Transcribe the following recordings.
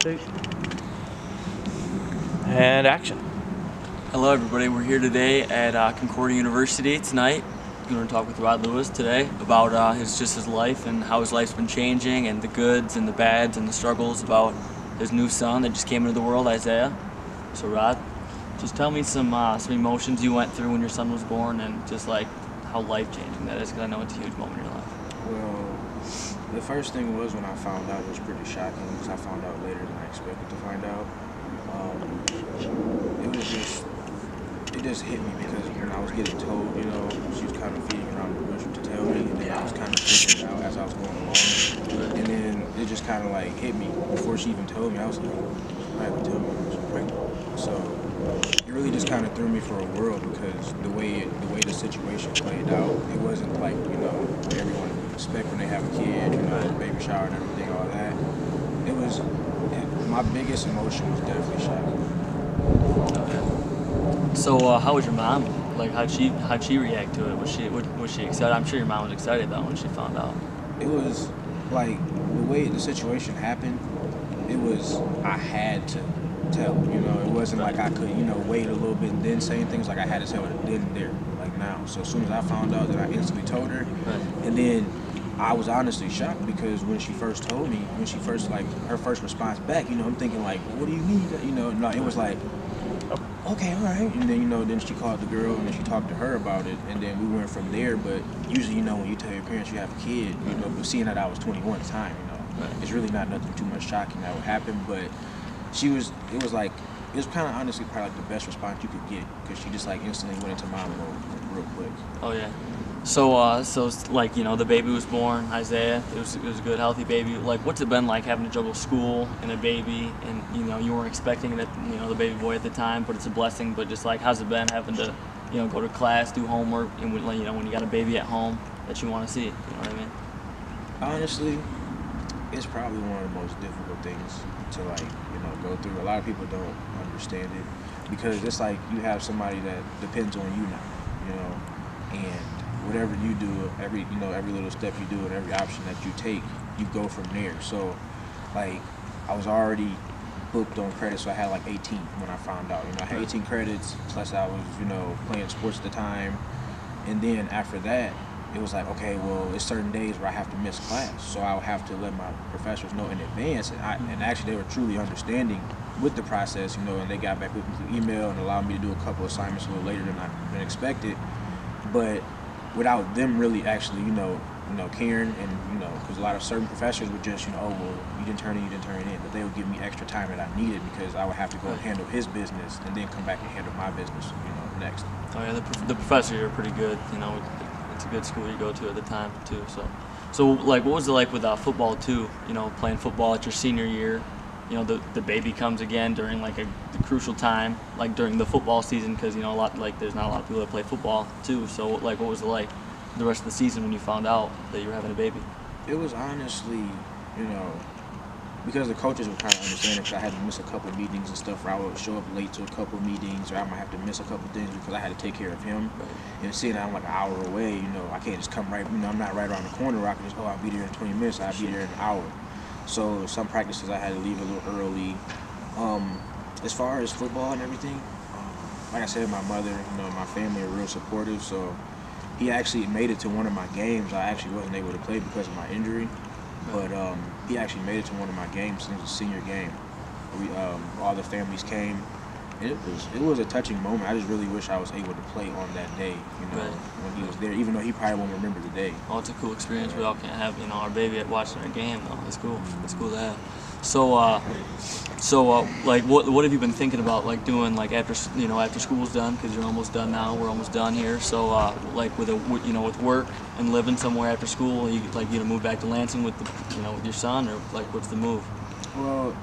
Two. And action. Hello everybody, we're here today at Concordia University tonight. We're going to talk with Rod Lewis today about his life and how his life's been changing and the goods and the bads and the struggles about his new son that just came into the world, Isaiah. So Rod, just tell me some emotions you went through when your son was born and just like how life-changing that is, because I know it's a huge moment in your life. Well, the first thing was when I found out, it was pretty shocking because I found out later than I expected to find out. It just hit me because when I was getting told, she was kind of feeding around the bush to tell me, and then I was kind of figuring it out as I was going along. And then it just kind of like hit me before she even told me. I was like, I haven't told me I was pregnant. So it really just kind of threw me for a whirl because the way the situation played out, it wasn't like, what everyone would expect when they have a kid, baby shower and everything, all that. My biggest emotion was definitely shock. Okay. So how was your mom? Like how'd she react to it? Was she excited? I'm sure your mom was excited though when she found out. It was like the way the situation happened. I had to tell. It wasn't like I could wait a little bit and then say things. Like I had to tell her then and there, like now. So as soon as I found out, that I instantly told her, Right. and then I was honestly shocked because when she first told me, her first response back, I'm thinking like, what do you need? No, it was like, okay, all right. And then, then she called the girl and then she talked to her about it. And then we went from there. But usually, when you tell your parents you have a kid, but seeing that I was 21 at the time, Right. it's really not nothing too much shocking that would happen. But it was kind of honestly probably like the best response you could get because she just like instantly went into mom mode real quick. Oh yeah. So like the baby was born, Isaiah. It was a good, healthy baby. Like, what's it been like having to juggle school and a baby, and you weren't expecting it, the baby boy at the time, but it's a blessing. But just like, how's it been having to, go to class, do homework, and when you got a baby at home that you want to see, you know what I mean? Honestly, it's probably one of the most difficult things to go through. A lot of people don't understand it because it's like you have somebody that depends on you now, and whatever you do, every little step you do and every option that you take, you go from there. So, like, I was already booked on credit, so I had like 18 when I found out. I had 18 credits, plus I was, playing sports at the time. And then after that, it was like, okay, well, it's certain days where I have to miss class, so I would have to let my professors know in advance. And actually, they were truly understanding with the process, and they got back with me through email and allowed me to do a couple assignments a little later than expected. But without them really actually, caring and, because a lot of certain professors would just, oh, well, you didn't turn it in. But they would give me extra time that I needed because I would have to go and handle his business and then come back and handle my business, next. Oh yeah, the professors are pretty good. It's a good school you go to at the time too. So like, what was it like with football too? Playing football at your senior year. The baby comes again during like the crucial time, like during the football season, because there's not a lot of people that play football too. So like, what was it like the rest of the season when you found out that you were having a baby? It was honestly, because the coaches were kind of understanding, because I had to miss a couple meetings and stuff, where I would show up late to a couple meetings, or I might have to miss a couple things because I had to take care of him. Right. And seeing that I'm like an hour away, I can't just come right, I'm not right around the corner where I can just, I'll be there in 20 minutes, I'll be there in an hour. So some practices I had to leave a little early. As far as football and everything, like I said, my mother, my family are real supportive. So he actually made it to one of my games. I actually wasn't able to play because of my injury, but he actually made it to one of my games since the senior game. All the families came, and it was a touching moment. I just really wish I was able to play on that day, Right. when he was there, even though he probably won't remember the day. Oh, it's a cool experience. We all can't have our baby at watching our game though. It's cool. It's cool to have. So like, what have you been thinking about, like, doing, like, after school's done? Because you're almost done now. We're almost done here. So like, with work and living somewhere after school, you move back to Lansing with with your son, or like, what's the move? Well,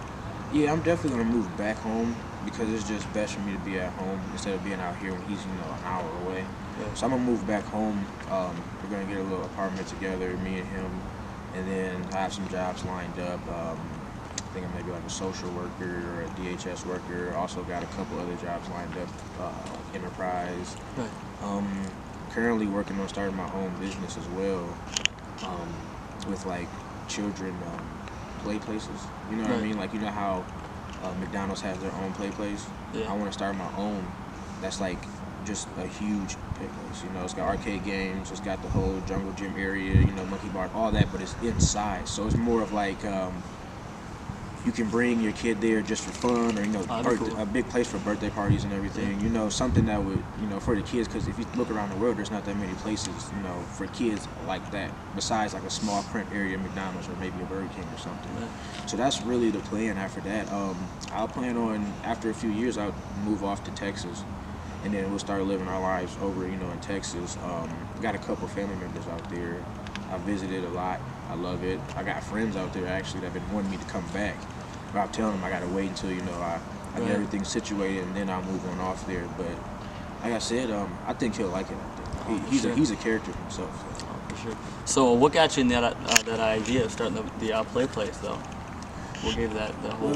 yeah, I'm definitely gonna move back home because it's just best for me to be at home instead of being out here when he's an hour away. Yeah. So I'm gonna move back home. We're gonna get a little apartment together, me and him, and then I have some jobs lined up. I think I'm maybe like a social worker or a DHS worker. Also got a couple other jobs lined up, like enterprise. Right. Currently working on starting my own business as well, with like children play places. You know what I Right. mean? Like, you know how McDonald's has their own play place? Yeah. I want to start my own. That's like just a huge play place. You know, it's got arcade games, it's got the whole jungle gym area, you know, monkey bar, all that, but it's inside. So it's more of like you can bring your kid there just for fun, or, you know, Oh, that'd be cool. a big place for birthday parties and everything. You know, something that would, you know, for the kids, because if you look around the world, there's not that many places, you know, for kids like that, besides like a small print area, McDonald's or maybe a Burger King or something. Right. So that's really the plan after that. I'll plan on, after a few years, I'll move off to Texas, and then we'll start living our lives over, you know, in Texas. Got a couple family members out there. I visited a lot. I love it. I got friends out there actually that have been wanting me to come back, but I'm telling them I gotta wait until, you know, I Right. get everything situated, and then I'll move on off there. But like I said, I think he'll like it out there. Oh, for He's sure. he's a character himself. So. Oh, for sure. So what got you in that idea of starting the play place though? What gave that the whole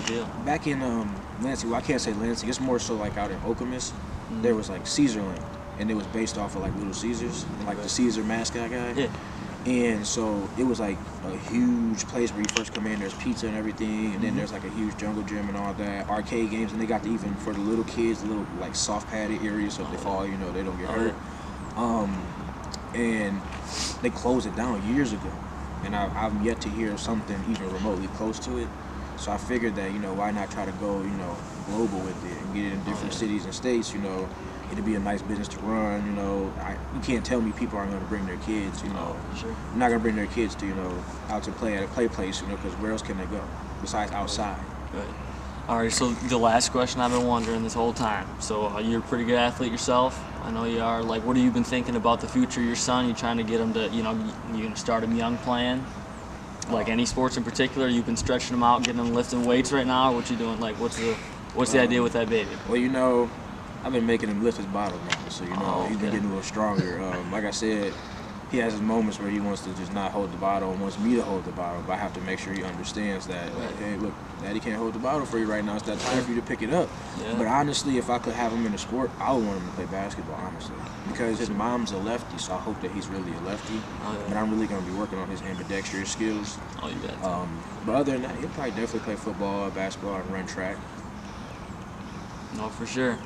deal? Back in Lansing, well, I can't say Lansing. It's more so like out in Okemos. There was like Caesarland, and it was based off of like Little Caesars, and like the Caesar mascot guy. Yeah. And so it was like a huge place where you first come in, there's pizza and everything, and then there's like a huge jungle gym and all that, arcade games, and they got even for the little kids, the little like soft padded areas, so if they fall, you know, they don't get hurt. And they closed it down years ago, and I've yet to hear something even remotely close to it. So I figured that, you know, why not try to go, you know, global with it and get it in different cities and states, you know. It'd be a nice business to run, you know. You can't tell me people aren't going to bring their kids, you know. For sure. I'm not going to bring their kids to, you know, out to play at a play place, you know, because where else can they go besides outside? Right. All right. So the last question I've been wondering this whole time. So you're a pretty good athlete yourself. I know you are. Like, what have you been thinking about the future of your son? You trying to get him to, you know, you gonna start him young playing? Like any sports in particular? You've been stretching him out, getting him lifting weights right now. Or what you doing? Like, what's the idea with that baby? Well, you know, I've been making him lift his bottle now, so, you know, he's been okay. getting a little stronger. Like I said, he has his moments where he wants to just not hold the bottle and wants me to hold the bottle, but I have to make sure he understands that, like, hey, look, Daddy can't hold the bottle for you right now. It's that time for you to pick it up. Yeah. But honestly, if I could have him in a sport, I would want him to play basketball, honestly, because his mom's a lefty, so I hope that he's really a lefty. Oh, yeah. But I'm really going to be working on his ambidextrous skills. Oh, you got to. But other than that, he'll probably definitely play football, basketball, and run track. No, for sure.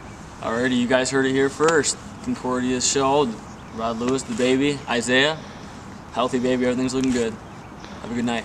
Alrighty, you guys heard it here first. Concordia's show. Rod Lewis, the baby, Isaiah. Healthy baby, everything's looking good. Have a good night.